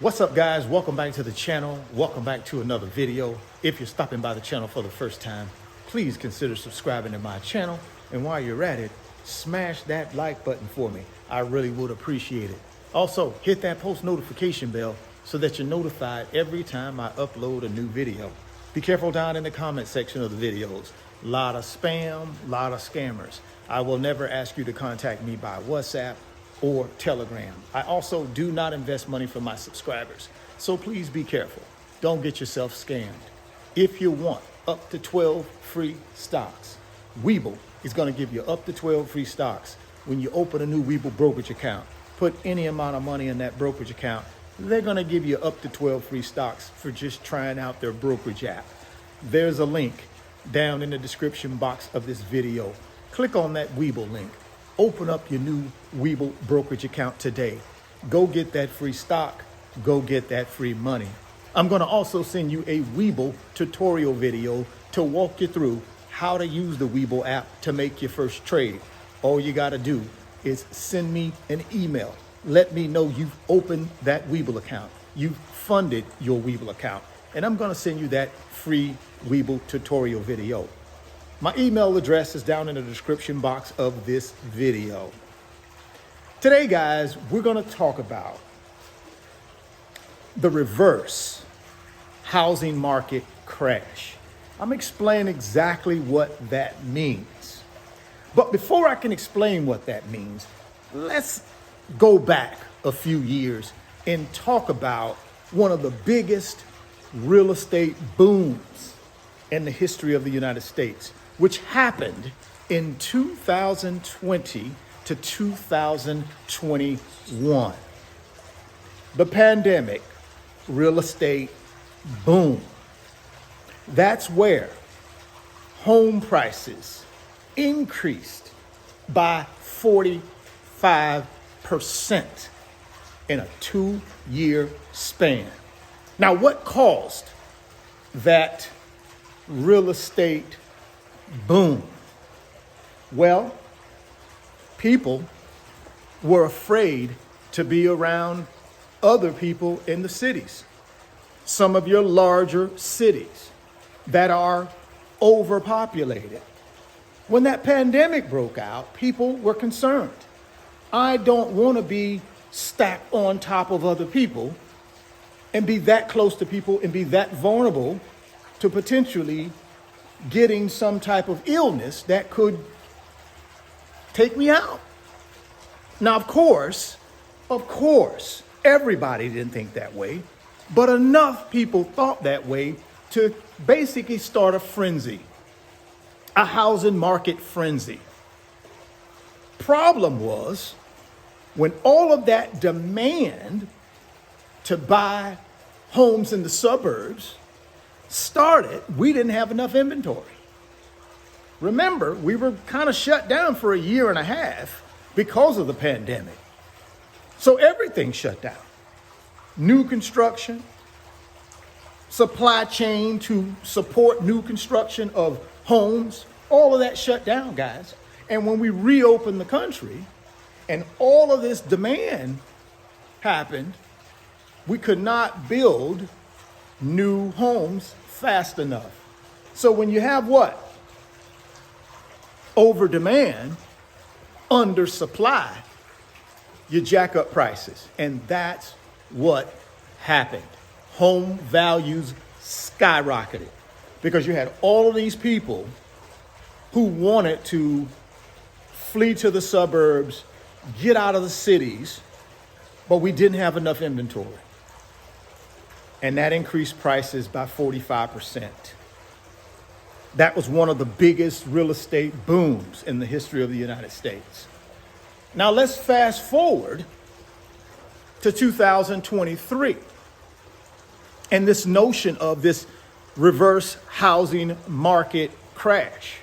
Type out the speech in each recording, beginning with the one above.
What's up, guys? Welcome back to the channel. Welcome back to another video. If you're stopping by the channel for the first time, please consider subscribing to my channel. And while you're at it, smash that like button for me. I really would appreciate it. Also, hit that post notification bell so that you're notified every time I upload a new video. Be careful down in the comment section of the videos. A lot of spam, a lot of scammers. I will never ask you to contact me by WhatsApp or Telegram. I also do not invest money from my subscribers, so please be careful. Don't get yourself scammed. If you want up to 12 free stocks, Webull is going to give you up to 12 free stocks when you open a new Webull brokerage account. Put any amount of money in that brokerage account. They're going to give you up to 12 free stocks for just trying out their brokerage app. There's a link down in the description box of this video. Click on that Webull link. Open up your new Webull brokerage account today. Go get that free stock. Go get that free money. I'm going to also send you a Webull tutorial video to walk you through how to use the Webull app to make your first trade. All you got to do is send me an email. Let me know you've opened that Webull account. You've funded your Webull account. And I'm going to send you that free Webull tutorial video. My email address is down in the description box of this video. Today, guys, we're going to talk about the reverse housing market crash. I'm explaining exactly what that means. But before I can explain what that means, let's go back a few years and talk about one of the biggest real estate booms in the history of the United States, which happened in 2020 to 2021. The pandemic real estate boom. That's where home prices increased by 45% in a 2-year span. Now, what caused that real estate boom? Well, people were afraid to be around other people in the cities. Some of your larger cities that are overpopulated. When that pandemic broke out, people were concerned. I don't want to be stacked on top of other people and be that close to people and be that vulnerable to potentially getting some type of illness that could take me out. Now, of course, everybody didn't think that way, but enough people thought that way to basically start a frenzy, a housing market frenzy. Problem was, when all of that demand to buy homes in the suburbs started, we didn't have enough inventory. Remember, we were kind of shut down for a year and a half because of the pandemic. So everything shut down. New construction, supply chain to support new construction of homes, all of that shut down, guys. And when we reopened the country and all of this demand happened, we could not build new homes fast enough. So when you have what? Over demand, under supply, you jack up prices. And that's what happened. Home values skyrocketed because you had all of these people who wanted to flee to the suburbs, get out of the cities, but we didn't have enough inventory. And that increased prices by 45%. That was one of the biggest real estate booms in the history of the United States. Now let's fast forward to 2023 and this notion of this reverse housing market crash.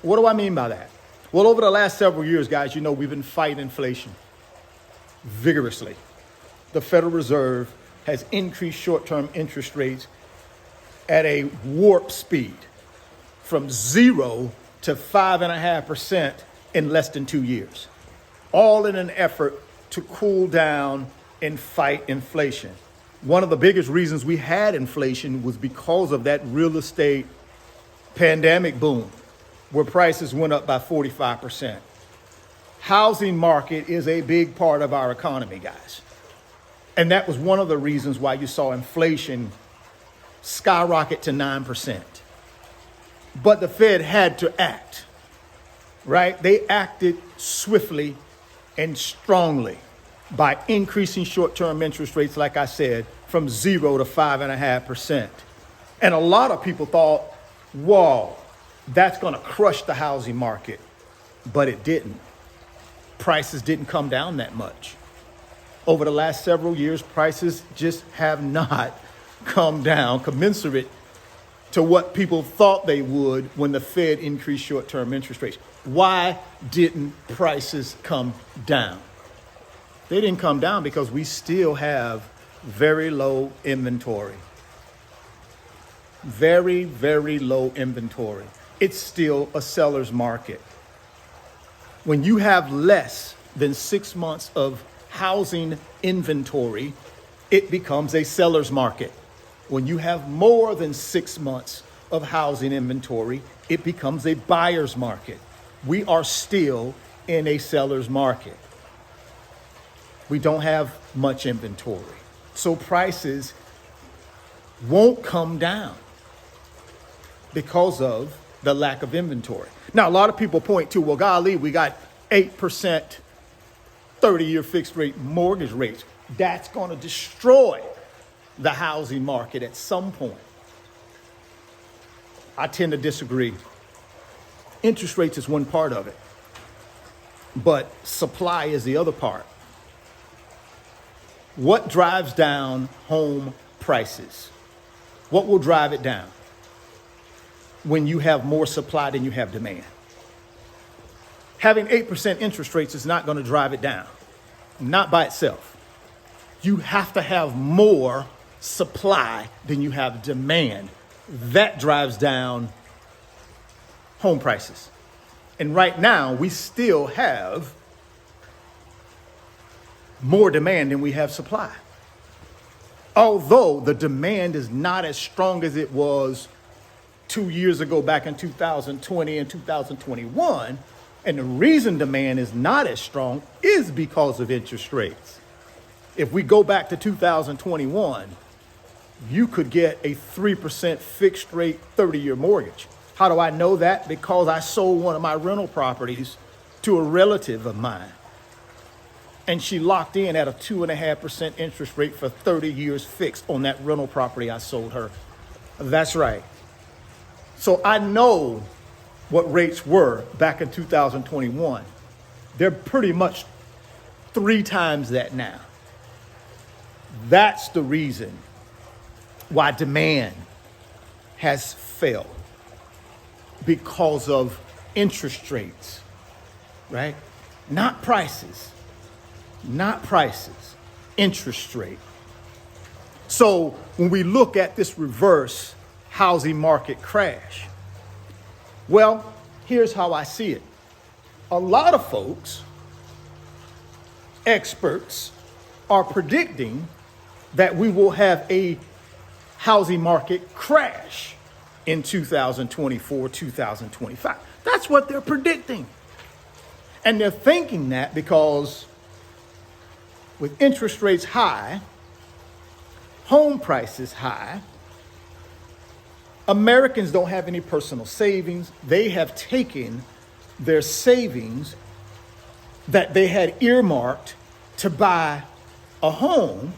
What do I mean by that? Well, over the last several years, guys, you know, we've been fighting inflation vigorously. The Federal Reserve has increased short-term interest rates at a warp speed from 0 to 5.5% in less than 2 years, all in an effort to cool down and fight inflation. One of the biggest reasons we had inflation was because of that real estate pandemic boom, where prices went up by 45%. Housing market is a big part of our economy, guys. And that was one of the reasons why you saw inflation skyrocket to 9%. But the Fed had to act, right? They acted swiftly and strongly by increasing short-term interest rates, like I said, from 0 to 5.5%. And a lot of people thought, whoa, that's going to crush the housing market. But it didn't. Prices didn't come down that much. Over the last several years, prices just have not come down commensurate to what people thought they would when the Fed increased short-term interest rates. Why didn't prices come down? They didn't come down because we still have very low inventory. Very, very low inventory. It's still a seller's market. When you have less than 6 months of housing inventory, it becomes a seller's market. When you have more than 6 months of housing inventory, it becomes a buyer's market. We are still in a seller's market. We don't have much inventory. So prices won't come down because of the lack of inventory. Now, a lot of people point to, well, golly, we got 8% 30-year fixed rate mortgage rates. That's going to destroy the housing market at some point. I tend to disagree. Interest rates is one part of it, but supply is the other part. What drives down home prices? What will drive it down? When you have more supply than you have demand. Having 8% interest rates is not going to drive it down, not by itself. You have to have more supply than you have demand. That drives down home prices. And right now, we still have more demand than we have supply. Although the demand is not as strong as it was 2 years ago, back in 2020 and 2021, and the reason demand is not as strong is because of interest rates. If we go back to 2021, you could get a 3% fixed rate 30-year mortgage. How do I know that? Because I sold one of my rental properties to a relative of mine. And she locked in at a 2.5% interest rate for 30 years fixed on that rental property I sold her. That's right. So I know what rates were back in 2021. They're pretty much 3 times that now. That's the reason why demand has failed, because of interest rates, right? Not prices. Not prices, interest rate. So when we look at this reverse housing market crash, well, here's how I see it. A lot of folks, experts, are predicting that we will have a housing market crash in 2024, 2025. That's what they're predicting. And they're thinking that because with interest rates high, home prices high, Americans don't have any personal savings. They have taken their savings that they had earmarked to buy a home.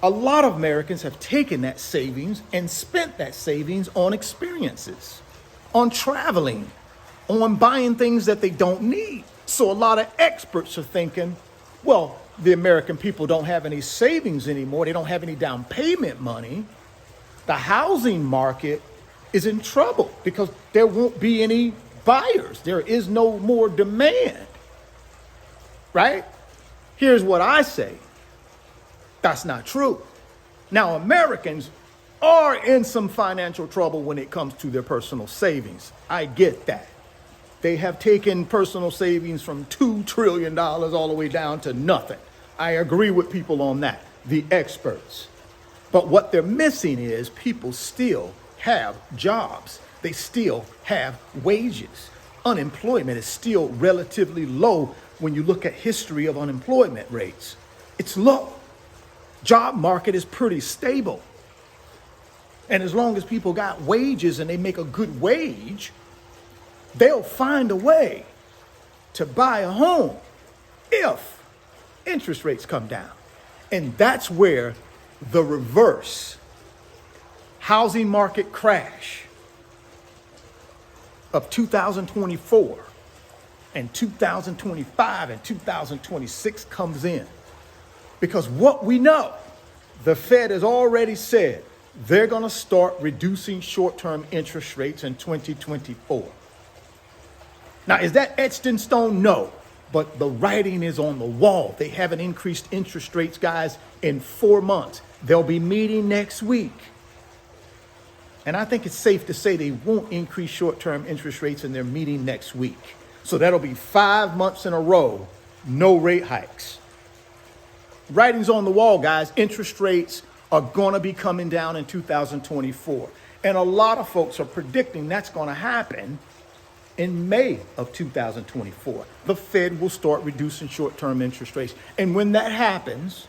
A lot of Americans have taken that savings and spent that savings on experiences, on traveling, on buying things that they don't need. So a lot of experts are thinking, well, the American people don't have any savings anymore. They don't have any down payment money. The housing market is in trouble because there won't be any buyers. There is no more demand, right? Here's what I say. That's not true. Now, Americans are in some financial trouble when it comes to their personal savings. I get that. They have taken personal savings from $2 trillion all the way down to nothing. I agree with people on that, the experts. But what they're missing is people still have jobs. They still have wages. Unemployment is still relatively low when you look at history of unemployment rates. It's low. Job market is pretty stable. And as long as people got wages and they make a good wage, they'll find a way to buy a home if interest rates come down. And that's where the reverse housing market crash of 2024 and 2025 and 2026 comes in. Because what we know, the Fed has already said they're going to start reducing short-term interest rates in 2024. Now, is that etched in stone? No. But the writing is on the wall. They haven't increased interest rates, guys, in 4 months. They'll be meeting next week. And I think it's safe to say they won't increase short-term interest rates in their meeting next week. So that'll be 5 months in a row, no rate hikes. Writing's on the wall, guys. Interest rates are going to be coming down in 2024. And a lot of folks are predicting that's going to happen in May of 2024. The Fed will start reducing short-term interest rates. And when that happens,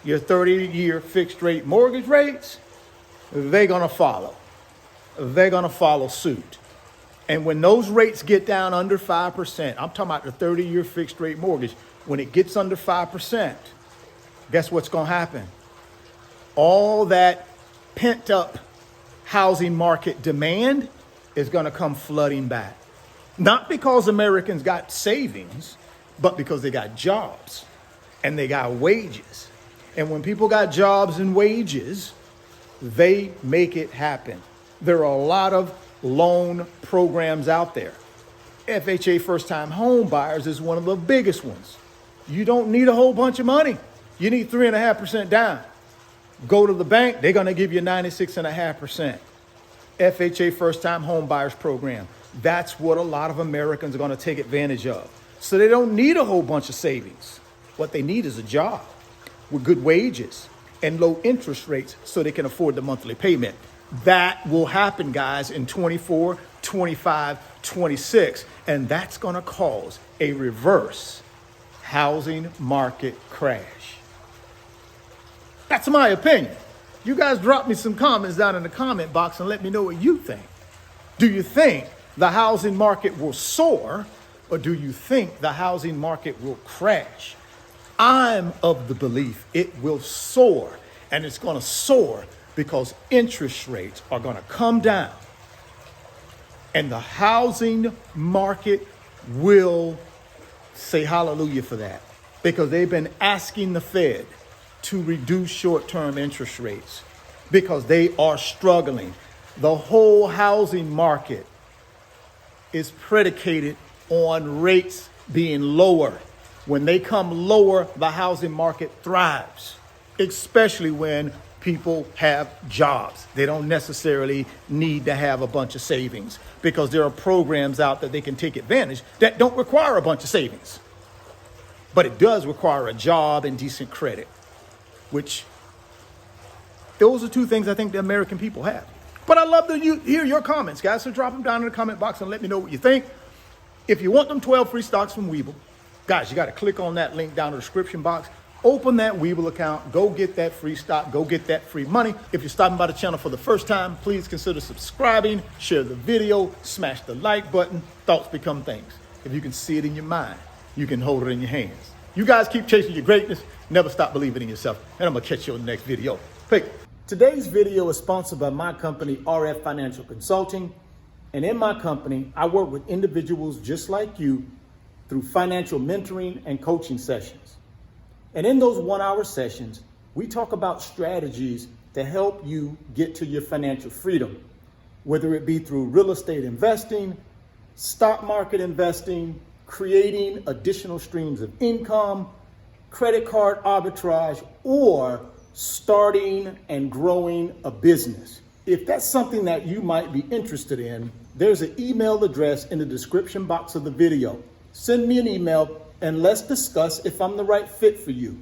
your 30-year fixed rate mortgage rates, they're going to follow. They're going to follow suit. And when those rates get down under 5%, I'm talking about the 30-year fixed rate mortgage, when it gets under 5%, guess what's going to happen? All that pent up housing market demand is going to come flooding back. Not because Americans got savings, but because they got jobs and they got wages. And when people got jobs and wages, they make it happen. There are a lot of loan programs out there. FHA first-time home buyers is one of the biggest ones. You don't need a whole bunch of money. You need 3.5% down. Go to the bank, they're going to give you 96.5%. FHA first-time home buyers program. That's what a lot of Americans are going to take advantage of. So they don't need a whole bunch of savings. What they need is a job with good wages and low interest rates so they can afford the monthly payment. That will happen, guys, in 24, 25, 26. And that's going to cause a reverse housing market crash. That's my opinion. You guys drop me some comments down in the comment box and let me know what you think. Do you think the housing market will soar, or do you think the housing market will crash? I'm of the belief it will soar, and it's going to soar because interest rates are going to come down, and the housing market will say hallelujah for that, because they've been asking the Fed to reduce short-term interest rates because they are struggling. The whole housing market is predicated on rates being lower. When they come lower, the housing market thrives, especially when people have jobs. They don't necessarily need to have a bunch of savings because there are programs out that they can take advantage that don't require a bunch of savings. But it does require a job and decent credit, which those are two things I think the American people have. But I love to hear your comments, guys. So drop them down in the comment box and let me know what you think. If you want them 12 free stocks from Webull, guys, you got to click on that link down in the description box. Open that Webull account. Go get that free stock. Go get that free money. If you're stopping by the channel for the first time, please consider subscribing, share the video, smash the like button. Thoughts become things. If you can see it in your mind, you can hold it in your hands. You guys keep chasing your greatness. Never stop believing in yourself. And I'm going to catch you on the next video. Peace. Today's video is sponsored by my company, RF Financial Consulting. And in my company, I work with individuals just like you through financial mentoring and coaching sessions. And in those 1-hour sessions, we talk about strategies to help you get to your financial freedom, whether it be through real estate investing, stock market investing, creating additional streams of income, credit card arbitrage, or starting and growing a business. If that's something that you might be interested in, there's an email address in the description box of the video. Send me an email and let's discuss if I'm the right fit for you.